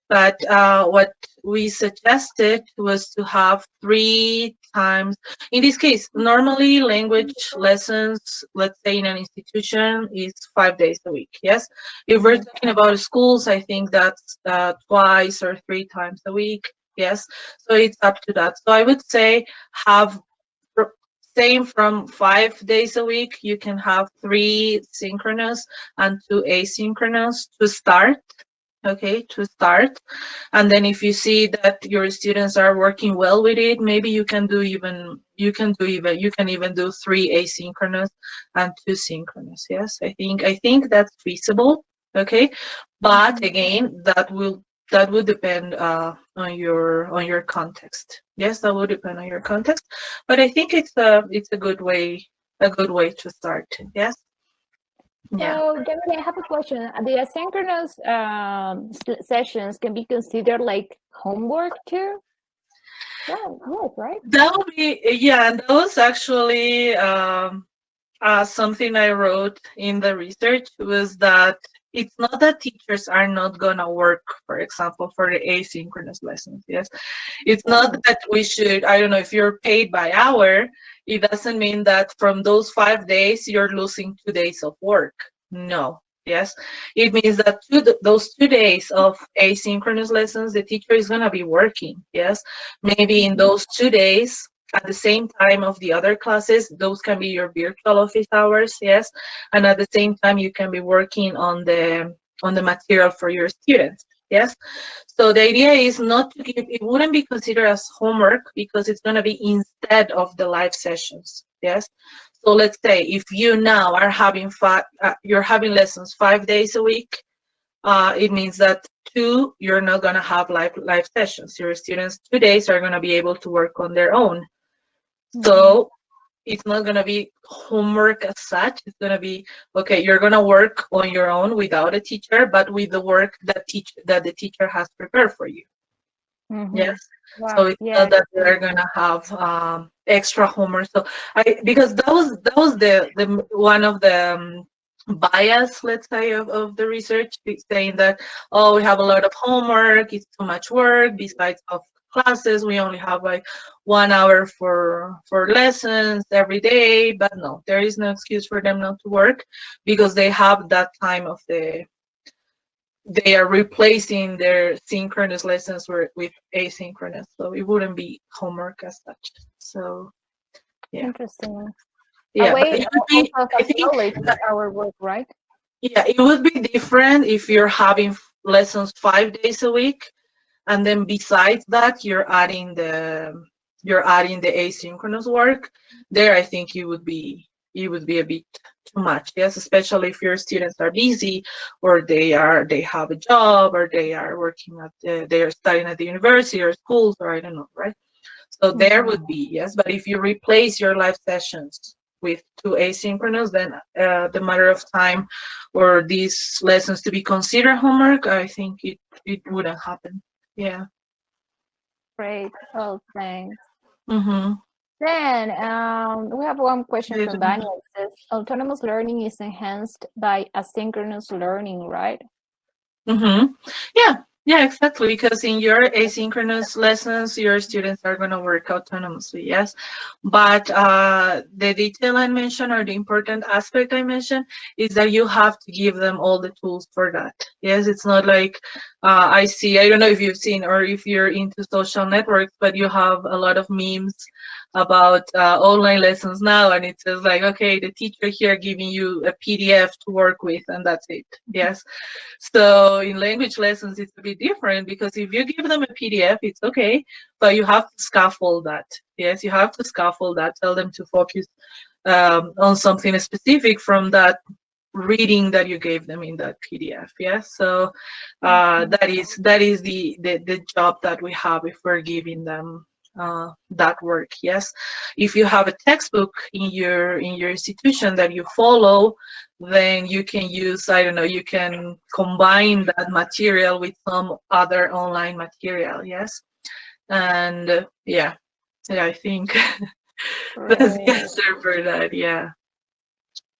But what we suggested was to have 3 times. In this case, normally language lessons, let's say in an institution, is 5 days a week. Yes, if we're talking about schools, I think that's twice or 3 times a week. Yes, so it's up to that. So I would say have same from 5 days a week. You can have 3 synchronous and 2 asynchronous to start. Okay, to start, and then if you see that your students are working well with it, maybe you can even do 3 asynchronous and 2 synchronous. Yes, I think that's feasible. Okay, but again, that would depend on your context. Yes, that would depend on your context, but I think it's a good way to start. Yes. Yeah. So, Jamila, I have a question. The asynchronous sessions can be considered like homework too? Yeah, yes, right? That would be, yeah, and that was actually something I wrote in the research, was that it's not that teachers are not gonna work, for example, for the asynchronous lessons. Yes, it's not that we should, I don't know, if you're paid by hour, it doesn't mean that from those 5 days you're losing 2 days of work. No. Yes, it means that those 2 days of asynchronous lessons, the teacher is gonna be working. Yes, maybe in those 2 days at the same time of the other classes, those can be your virtual office hours. Yes, and at the same time you can be working on the material for your students. Yes, so the idea is not to give, it wouldn't be considered as homework because it's going to be instead of the live sessions. Yes, so let's say if you now are having you're having lessons 5 days a week, it means that 2, you're not going to have live sessions. Your students 2 days are going to be able to work on their own. So it's not going to be homework as such. It's going to be, okay, you're going to work on your own without a teacher, but with the work that the teacher has prepared for you. Yes. Wow. So it's not that they're going to have extra homework. So because that was the one of the bias, let's say, of the research, saying that, oh, we have a lot of homework, it's too much work, besides of classes, we only have like 1 hour for lessons every day. But no, there is no excuse for them not to work, because they have that time of they are replacing their synchronous lessons with asynchronous, so it wouldn't be homework as such. So yeah. Interesting. Yeah, A way it would be, of I think, acknowledge our work, right? yeah, it would be different if you're having lessons 5 days a week, and then besides that you're adding the asynchronous work. There, I think it would be a bit too much. Yes, especially if your students are busy, or they have a job, or they are working they are studying at the university or schools, or I don't know, right? So there would be, yes. But if you replace your live sessions with 2 asynchronous, then the matter of time or these lessons to be considered homework, I think it wouldn't happen. Yeah. Great. Oh, thanks. Mm-hmm. Then we have one question from Daniel. It says, autonomous learning is enhanced by asynchronous learning, right? Mm-hmm. Yeah, exactly. Because in your asynchronous lessons, your students are going to work autonomously, yes. But the detail I mentioned, or the important aspect I mentioned, is that you have to give them all the tools for that. Yes, it's not like I don't know if you've seen or if you're into social networks, but you have a lot of memes about online lessons now, and it says like, okay, the teacher here giving you a PDF to work with, and that's it. Yes. So in language lessons, it's a bit different, because if you give them a PDF, it's okay, but you have to scaffold that. Yes, you have to scaffold that, tell them to focus on something specific from that reading that you gave them in that PDF. Yes, so that is the job that we have if we're giving them that work. Yes, if you have a textbook in your institution that you follow, then you can use, I don't know, you can combine that material with some other online material. Yes, And yeah, I think that's the answer for that. Yeah.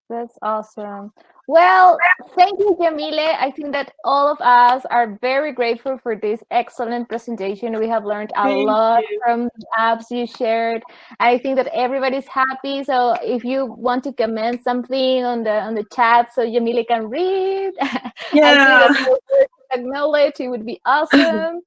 That's awesome. Well, thank you, Yamile. I think that all of us are very grateful for this excellent presentation. We have learned a lot from the apps you shared. I think that everybody's happy. So if you want to comment something on the chat so Yamile can read, Yeah. acknowledge, it would be awesome.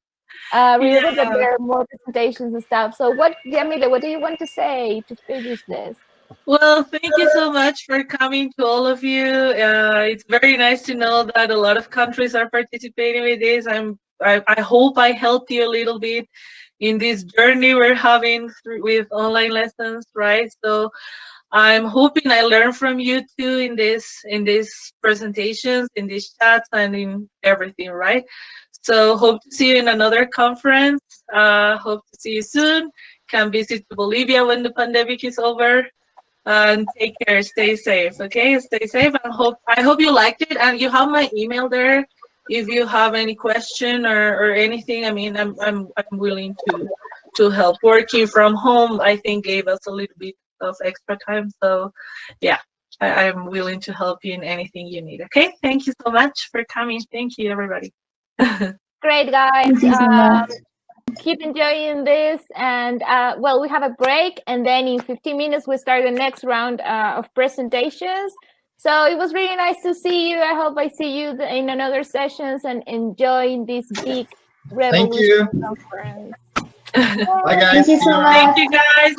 Remember that there are more presentations and stuff. So Yamile, what do you want to say to finish this? Well, thank you so much for coming to all of you. It's very nice to know that a lot of countries are participating with this. I hope I helped you a little bit in this journey we're having with online lessons, right? So I'm hoping I learn from you too in these presentations, in these chats, and in everything, right? So hope to see you in another conference. Hope to see you soon. Can visit Bolivia when the pandemic is over. And take care, stay safe, okay? Stay safe. I hope you liked it, and you have my email there. If you have any question or anything, I mean, I'm willing to help. Working from home, I think, gave us a little bit of extra time. So, yeah, I'm willing to help you in anything you need. Okay, thank you so much for coming. Thank you, everybody. Great, guys. Thank you so much. Keep enjoying this, and well, we have a break, and then in 15 minutes we start the next round of presentations. So it was really nice to see you. I hope I see you in another sessions and enjoying this big revolution conference. Bye, guys. Thank you so much. Thank you, guys.